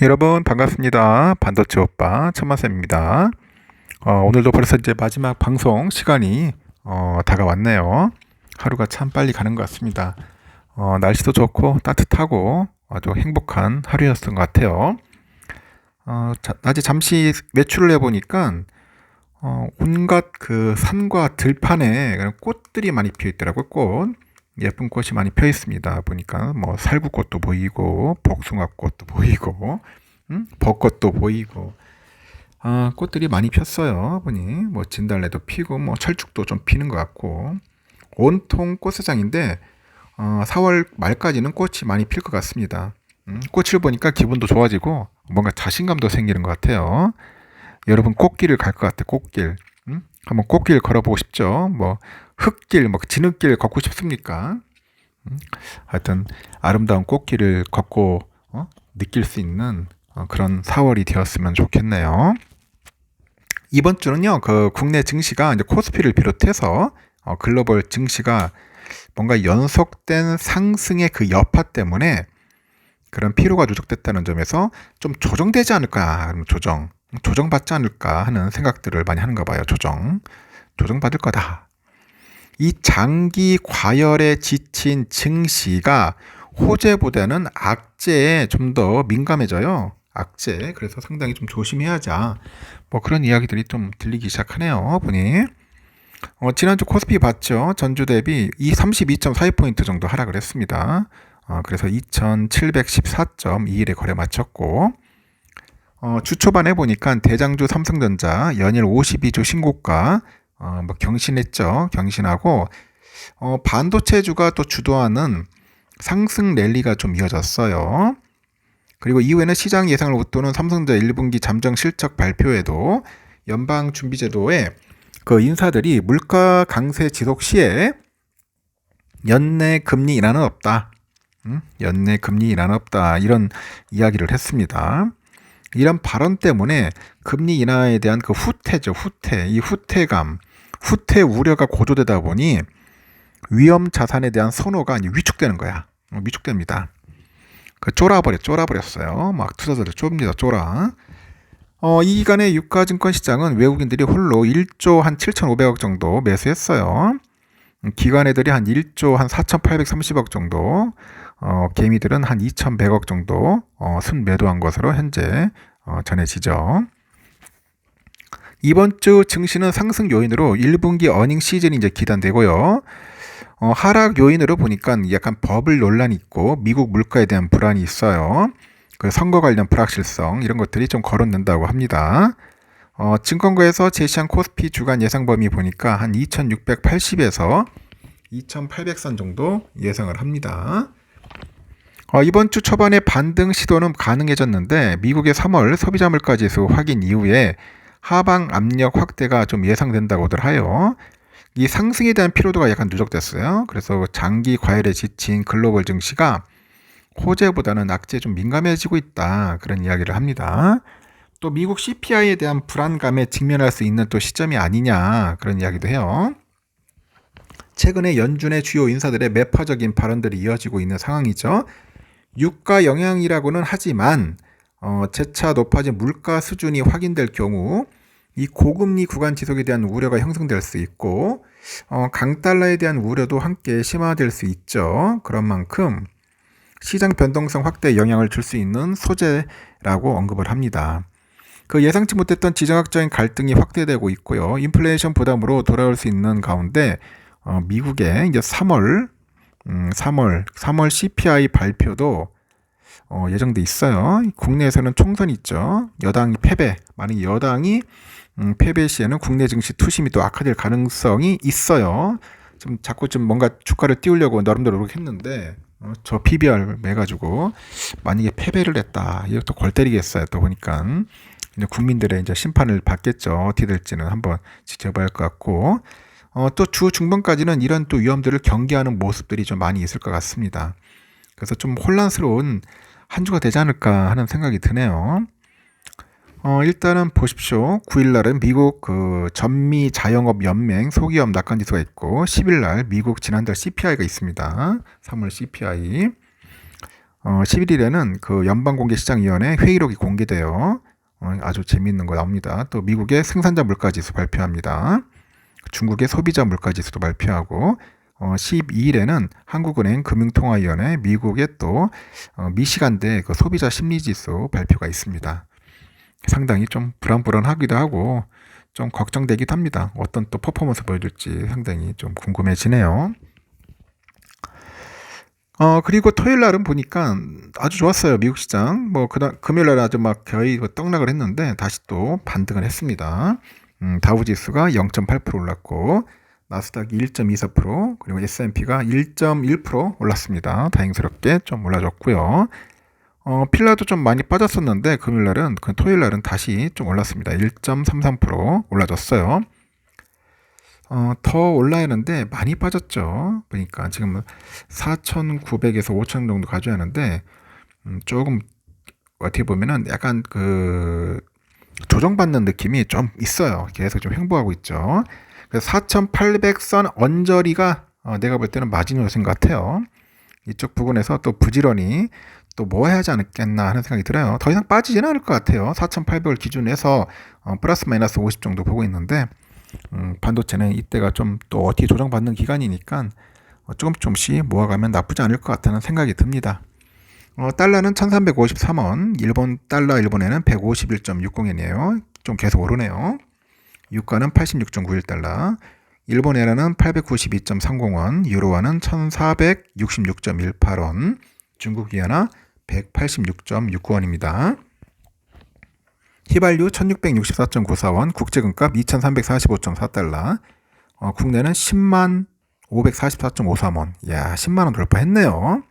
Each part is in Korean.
여러분 반갑습니다. 반도체 오빠 천만쌤입니다. 오늘도 벌써 이제 마지막 방송 시간이 다가왔네요. 하루가 참 빨리 가는 것 같습니다. 날씨도 좋고 따뜻하고 아주 행복한 하루였던 것 같아요. 낮에 잠시 외출을 해보니까 온갖 그 산과 들판에 그런 꽃들이 많이 피어 있더라고요. 꽃. 예쁜 꽃이 많이 펴 있습니다. 보니까 뭐 살구꽃도 보이고 복숭아꽃도 보이고 벚꽃도 보이고 꽃들이 많이 폈어요. 보니 뭐 진달래도 피고 뭐 철쭉도 좀 피는 것 같고 온통 꽃세장인데 4월 말까지는 꽃이 많이 필 것 같습니다. 꽃을 보니까 기분도 좋아지고 뭔가 자신감도 생기는 것 같아요. 여러분 꽃길을 갈 것 같아. 꽃길. 한번 꽃길 걸어보고 싶죠. 뭐 흙길, 뭐 진흙길 걷고 싶습니까? 하여튼 아름다운 꽃길을 걷고 느낄 수 있는 그런 4월이 되었으면 좋겠네요. 이번 주는요, 그 국내 증시가 이제 코스피를 비롯해서 글로벌 증시가 뭔가 연속된 상승의 그 여파 때문에 그런 피로가 누적됐다는 점에서 좀 조정되지 않을까, 조정받지 않을까 하는 생각들을 많이 하는가 봐요. 조정받을 거다. 이 장기 과열에 지친 증시가 호재보다는 악재에 좀 더 민감해져요. 악재. 그래서 상당히 좀 조심해야자. 뭐 그런 이야기들이 좀 들리기 시작하네요. 보니. 지난주 코스피 봤죠. 전주 대비 32.42포인트 정도 하락을 했습니다. 그래서 2714.21에 거래 마쳤고, 주 초반에 보니까 대장주 삼성전자 연일 52주 신고가 뭐 경신했죠. 경신하고 반도체주가 또 주도하는 상승 랠리가 좀 이어졌어요. 그리고 이후에는 시장 예상을 웃도는 삼성전자 1분기 잠정 실적 발표에도 연방준비제도의 그 인사들이 물가 강세 지속 시에 연내 금리 인하는 없다. 연내 금리 인하는 없다. 이런 이야기를 했습니다. 이런 발언 때문에 금리 인하에 대한 그 후퇴죠. 이 후퇴감, 후퇴 우려가 고조되다 보니 위험 자산에 대한 선호가 위축되는 거야. 위축됩니다. 쫄아버렸어요. 막 투자자들 좁니다. 쫄아. 이 기간에 유가증권 시장은 외국인들이 홀로 1조 한 7,500억 정도 매수했어요. 기관 애들이 한 1조 한 4,830억 정도, 개미들은 한 2,100억 정도 순매도한 것으로 현재 전해지죠. 이번 주 증시는 상승 요인으로 1분기 어닝 시즌이 이제 기단되고요. 하락 요인으로 보니까 약간 버블 논란이 있고 미국 물가에 대한 불안이 있어요. 그 선거 관련 불확실성 이런 것들이 좀 거론된다고 합니다. 증권가에서 제시한 코스피 주간 예상 범위 보니까 한 2680에서 2800선 정도 예상을 합니다. 이번 주 초반에 반등 시도는 가능해졌는데 미국의 3월 소비자 물가지수 확인 이후에 하방 압력 확대가 좀 예상된다고들 하여 이 상승에 대한 피로도가 약간 누적됐어요. 그래서 장기 과열에 지친 글로벌 증시가 호재보다는 악재에 좀 민감해지고 있다. 그런 이야기를 합니다. 또 미국 CPI에 대한 불안감에 직면할 수 있는 또 시점이 아니냐. 그런 이야기도 해요. 최근에 연준의 주요 인사들의 매파적인 발언들이 이어지고 있는 상황이죠. 유가 영향이라고는 하지만 재차 높아진 물가 수준이 확인될 경우 이 고금리 구간 지속에 대한 우려가 형성될 수 있고 강달러에 대한 우려도 함께 심화될 수 있죠. 그런 만큼 시장 변동성 확대에 영향을 줄 수 있는 소재라고 언급을 합니다. 그 예상치 못했던 지정학적인 갈등이 확대되고 있고요. 인플레이션 부담으로 돌아올 수 있는 가운데 미국의 이제 3월 CPI 발표도 예정돼 있어요. 국내에서는 총선이 있죠. 여당이 패배. 만약 여당이 패배 시에는 국내 증시 투심이 또 악화될 가능성이 있어요. 자꾸 뭔가 주가를 띄우려고 나름대로 노력했는데 저 PBR 매가지고 만약에 패배를 했다. 이것도 골 때리겠어요. 또 보니까 이제 국민들의 이제 심판을 받겠죠. 어떻게 될지는 한번 지켜봐야 할 것 같고 또 주 중반까지는 이런 또 위험들을 경계하는 모습들이 좀 많이 있을 것 같습니다. 그래서 좀 혼란스러운 한 주가 되지 않을까 하는 생각이 드네요. 일단은 보십시오. 9일날은 미국 그 전미 자영업 연맹 소기업 낙관지수가 있고 10일날 미국 지난달 CPI가 있습니다. 3월 CPI. 11일에는 그 연방공개시장위원회 회의록이 공개돼요. 아주 재미있는 거 나옵니다. 또 미국의 생산자 물가지수 발표합니다. 중국의 소비자 물가지수도 발표하고 12일에는 한국은행 금융통화위원회 미국의 또 미시간대 그 소비자 심리지수 발표가 있습니다. 상당히 좀 불안불안하기도 하고 좀 걱정되기도 합니다. 어떤 또 퍼포먼스 보여줄지 상당히 좀 궁금해지네요. 그리고 토요일 날은 보니까 아주 좋았어요. 미국 시장. 금요일 날 아주 막 거의 떡락을 했는데 다시 또 반등을 했습니다. 다우 지수가 0.8% 올랐고, 나스닥이 1.24%, 그리고 S&P가 1.1% 올랐습니다. 다행스럽게 좀 올라줬고요. 필라도 좀 많이 빠졌었는데, 토요일 날은 다시 좀 올랐습니다. 1.33% 올라줬어요. 더 올라야 하는데 많이 빠졌죠. 그러니까 지금 4,900에서 5,000 정도 가져야 하는데 조금 어떻게 보면은 약간 그 조정받는 느낌이 좀 있어요. 계속 좀 횡보하고 있죠. 그래서 4,800선 언저리가 내가 볼 때는 마지노 요소인 것 같아요. 이쪽 부분에서 또 부지런히 또 뭐 해야 하지 않겠나 하는 생각이 들어요. 더 이상 빠지지는 않을 것 같아요. 4,800을 기준해서 플러스 마이너스 50 정도 보고 있는데 반도체는 이때가 좀 또 어떻게 조정받는 기간이니까 조금씩 모아가면 나쁘지 않을 것 같다는 생각이 듭니다. 달러는 1353원, 일본 달러 일본에는 151.60엔이에요. 좀 계속 오르네요. 유가는 86.91달러, 일본 에라는 892.30원, 유로화는 1466.18원, 중국 위안화 186.69원입니다. 휘발유 1664.94원, 국제금값 2345.4달러, 국내는 10만 544.53원. 야, 10만원 돌파했네요.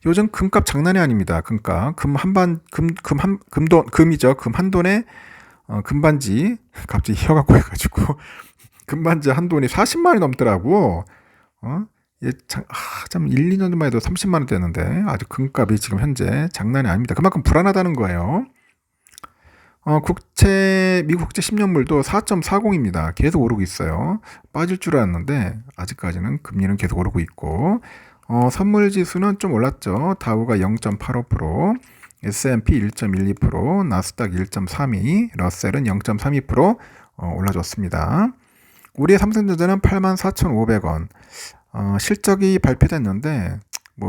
요즘 금값 장난이 아닙니다. 금값. 금 한 돈에, 금반지, 갑자기 혀가 꼬여가지고, 금반지 한 돈이 40만원이 넘더라고. 참 1, 2년 전만 해도 30만원 됐는데, 아주 금값이 지금 현재 장난이 아닙니다. 그만큼 불안하다는 거예요. 미국 국채 10년물도 4.40입니다. 계속 오르고 있어요. 빠질 줄 알았는데 아직까지는 금리는 계속 오르고 있고, 선물 지수는 좀 올랐죠. 다우가 0.85%, S&P 1.12%, 나스닥 1.32%, 러셀은 0.32% 올라줬습니다. 우리의 삼성전자는 84,500원. 실적이 발표됐는데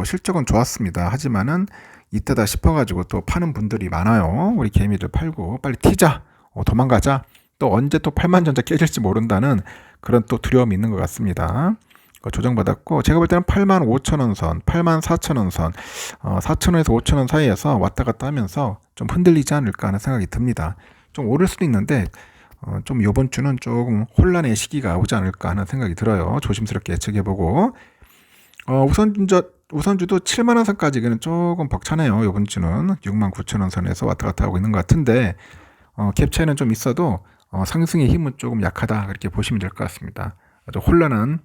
실적은 좋았습니다. 하지만은 이때다 싶어가지고 또 파는 분들이 많아요. 우리 개미들 팔고 빨리 튀자, 도망가자. 또 언제 또 8만전자 깨질지 모른다는 그런 또 두려움이 있는 것 같습니다. 조정받았고, 제가 볼 때는 85,000원 선, 84,000원 선, 4,000원에서 5,000원 사이에서 왔다 갔다 하면서 좀 흔들리지 않을까 하는 생각이 듭니다. 좀 오를 수도 있는데 좀 이번 주는 조금 혼란의 시기가 오지 않을까 하는 생각이 들어요. 조심스럽게 예측해보고, 우선주도 7만원 선까지는 조금 벅차네요. 이번 주는 69,000원 선에서 왔다 갔다 하고 있는 것 같은데, 갭 차이는 좀 있어도 상승의 힘은 조금 약하다, 그렇게 보시면 될 것 같습니다. 아주 혼란한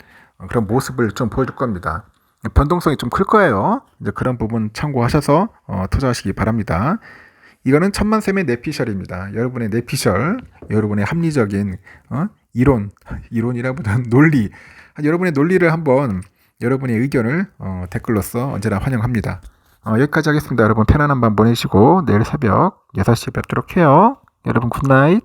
그런 모습을 좀 보여줄 겁니다. 변동성이 좀 클 거예요. 이제 그런 부분 참고하셔서 투자하시기 바랍니다. 이거는 천만샘의 내피셜입니다. 여러분의 내피셜, 여러분의 합리적인 이론이라보다는 논리, 여러분의 논리를 한번, 여러분의 의견을 댓글로써 언제나 환영합니다. 여기까지 하겠습니다. 여러분 편안한 밤 보내시고 내일 새벽 6시에 뵙도록 해요. 여러분 굿나잇.